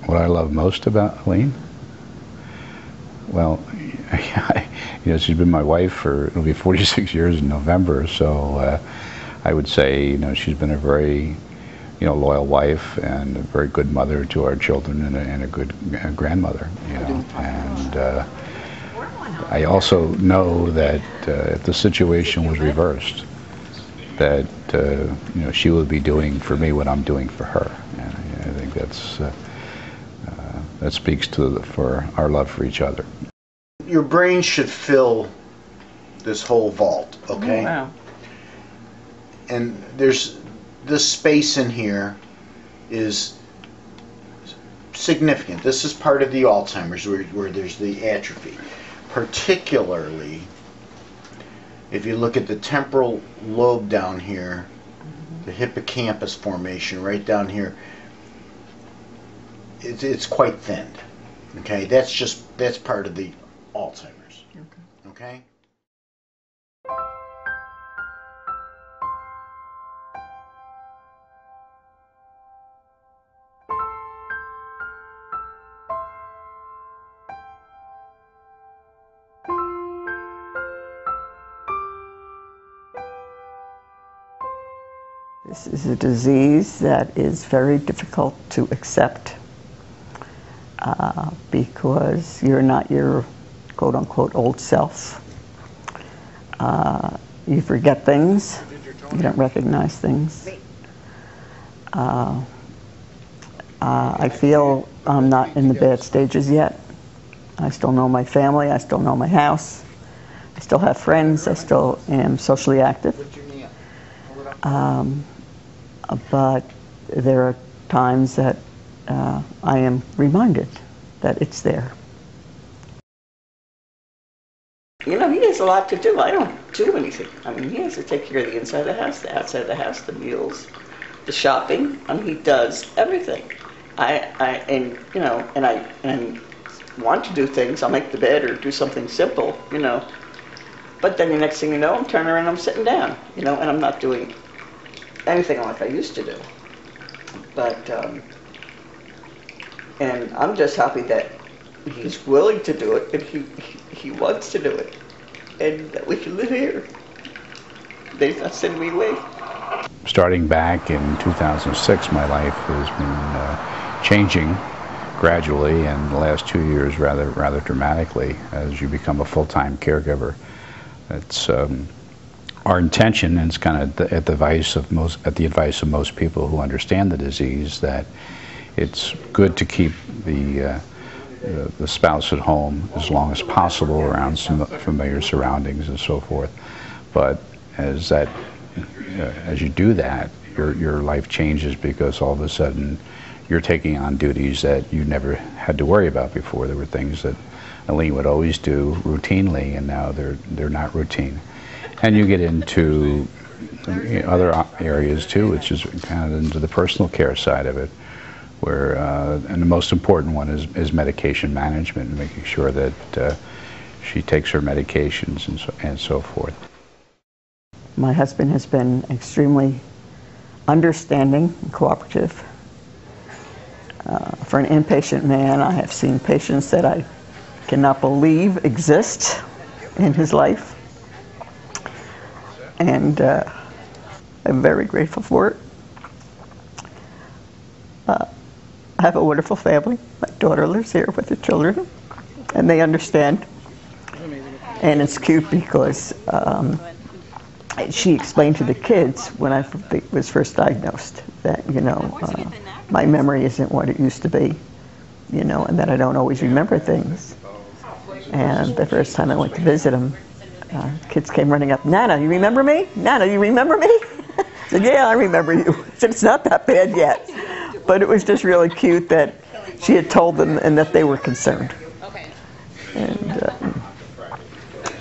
What I love most about Aline? Well, she's been my wife for, it'll be 46 years in November, so I would say, she's been a very, loyal wife and a very good mother to our children and a good grandmother, and I also know that if the situation was reversed, that, she would be doing for me what I'm doing for her. And I think that speaks for our love for each other. Your brain should fill this whole vault, okay? Oh, wow. And there's this space in here is significant. This is part of the Alzheimer's where there's the atrophy. Particularly, if you look at the temporal lobe down here, the hippocampus formation right down here, it's quite thinned. Okay, that's part of the Alzheimer's. Okay? This is a disease that is very difficult to accept because you're not your quote-unquote old self. You forget things, you don't recognize things. I feel I'm not in the bad stages yet. I still know my family, I still know my house, I still have friends, I still am socially active. But there are times that I am reminded that it's there. He has a lot to do. I don't do anything. He has to take care of the inside of the house, the outside of the house, the meals, the shopping. He does everything. I want to do things. I'll make the bed or do something simple, But then the next thing you know, I'm turning around, I'm sitting down, and I'm not doing anything like I used to do. But, and I'm just happy that he's willing to do it, and he wants to do it, and that we can live here. They're not sending me away. Starting back in 2006, my life has been changing gradually, and the last 2 years rather dramatically as you become a full-time caregiver. It's our intention, and it's kind of at the advice of most people who understand the disease, that it's good to keep the spouse at home as long as possible around some familiar surroundings and so forth. But as you do that, your life changes, because all of a sudden you're taking on duties that you never had to worry about before. There were things that Aline would always do routinely, and now they're not routine. And you get into other areas too, which is kind of into the personal care side of it, where and the most important one is medication management, and making sure that she takes her medications and so forth. My husband has been extremely understanding and cooperative. For an inpatient man, I have seen patients that I cannot believe exist in his life. And I'm very grateful for it. I have a wonderful family. My daughter lives here with the children, and they understand. And it's cute because she explained to the kids when I was first diagnosed that, my memory isn't what it used to be, and that I don't always remember things. And the first time I went to visit them, kids came running up, "Nana, you remember me? Nana, you remember me?" I said, "Yeah, I remember you." I said, "It's not that bad yet." But it was just really cute that she had told them and that they were concerned.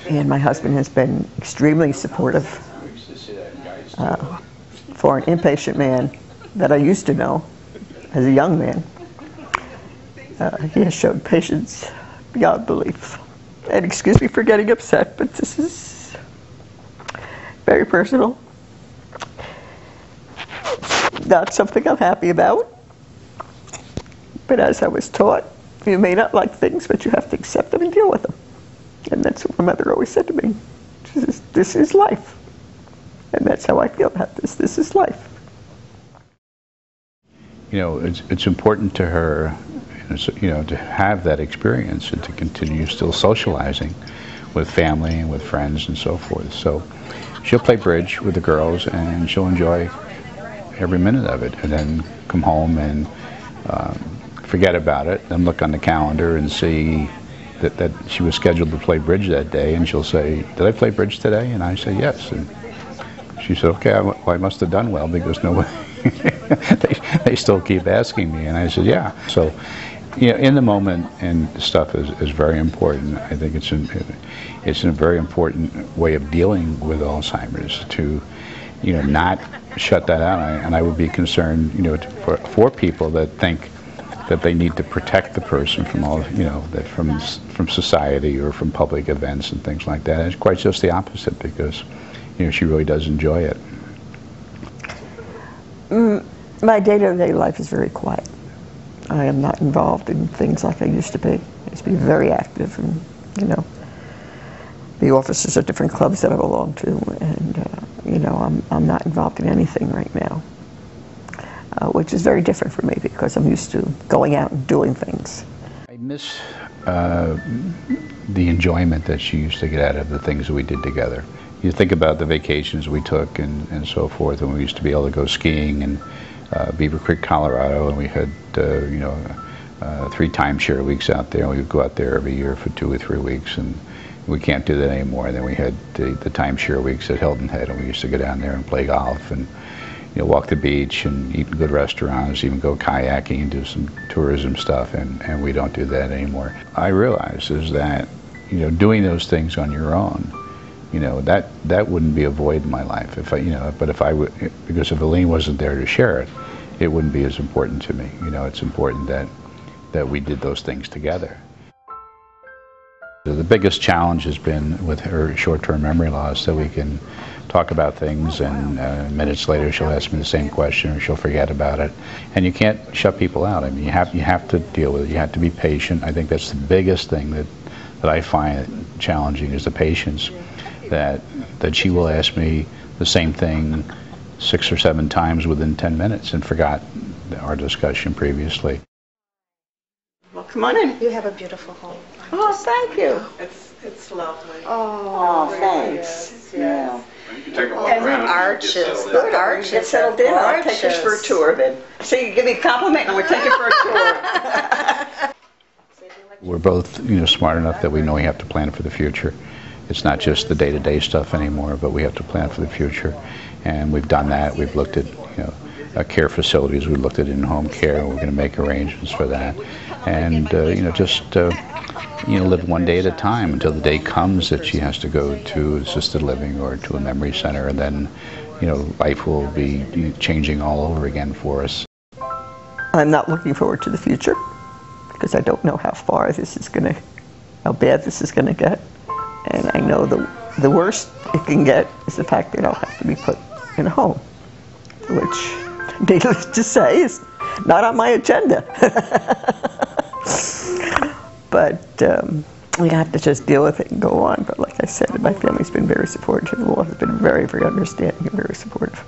And my husband has been extremely supportive. For an inpatient man that I used to know as a young man, he has shown patience beyond belief. And excuse me for getting upset, but this is very personal. Not something I'm happy about, But as I was taught, you may not like things, but you have to accept them and deal with them. And that's what my mother always said to me. She says, this is life. And that's how I feel about this. This is life. You know, it's important to her, you know, to have that experience and to continue still socializing with family and with friends and so forth. So she'll play bridge with the girls and she'll enjoy every minute of it, and then come home and forget about it, then look on the calendar and see that she was scheduled to play bridge that day, and she'll say, did I play bridge today? And I say, yes. And she said, okay, I must have done well, because nobody, they still keep asking me. And I said, yeah. So, you know, in the moment and stuff is very important. I think it's a very important way of dealing with Alzheimer's, to, you know, not shut that out. And I would be concerned, you know, for people that think that they need to protect the person from all, you know, that from society or from public events and things like that. And it's quite just the opposite, because, you know, she really does enjoy it. My day-to-day life is very quiet. I am not involved in things like I used to be. I used to be very active, and, you know, the officers of different clubs that I belong to, and you know, I'm not involved in anything right now, which is very different for me, because I'm used to going out and doing things. I miss the enjoyment that she used to get out of the things that we did together. You think about the vacations we took and so forth, and we used to be able to go skiing in Beaver Creek, Colorado, and we had, you know, 3 timeshare weeks out there. We would go out there every year for 2 or 3 weeks, and we can't do that anymore. And then we had the timeshare weeks at Hilton Head, and we used to go down there and play golf and, you know, walk the beach and eat in good restaurants, even go kayaking and do some tourism stuff, and we don't do that anymore. I realize is that, you know, doing those things on your own, you know, that wouldn't be a void in my life. If I, you know, but if I would, because if Aline wasn't there to share it, it wouldn't be as important to me. You know, it's important that we did those things together. The biggest challenge has been with her short-term memory loss, that we can talk about things and minutes later she'll ask me the same question, or she'll forget about it. And you can't shut people out. I mean, you have to deal with it. You have to be patient. I think that's the biggest thing that I find challenging, is the patience, that she will ask me the same thing 6 or 7 times within 10 minutes and forgot our discussion previously. Well, come on in. You have a beautiful home. Oh, thank you. It's lovely. Oh, thanks. Yeah. And the arches. The arches. Get settled in. I'll take us for a tour of it. So you give me a compliment and we'll take you for a tour. We're both, you know, smart enough that we know we have to plan for the future. It's not just the day-to-day stuff anymore, but we have to plan for the future. And we've done that. We've looked at, you know, care facilities. We looked at in-home care. We're going to make arrangements for that. And, you know, just, you know, live one day at a time until the day comes that she has to go to assisted living or to a memory center. And then, you know, life will be changing all over again for us. I'm not looking forward to the future, because I don't know how far this is going to, how bad this is going to get. And I know the worst it can get is the fact that I'll have to be put in a home, which, needless to say, is not on my agenda. But we have to just deal with it and go on. But like I said, my family's been very supportive. Walt has been very, very understanding and very supportive.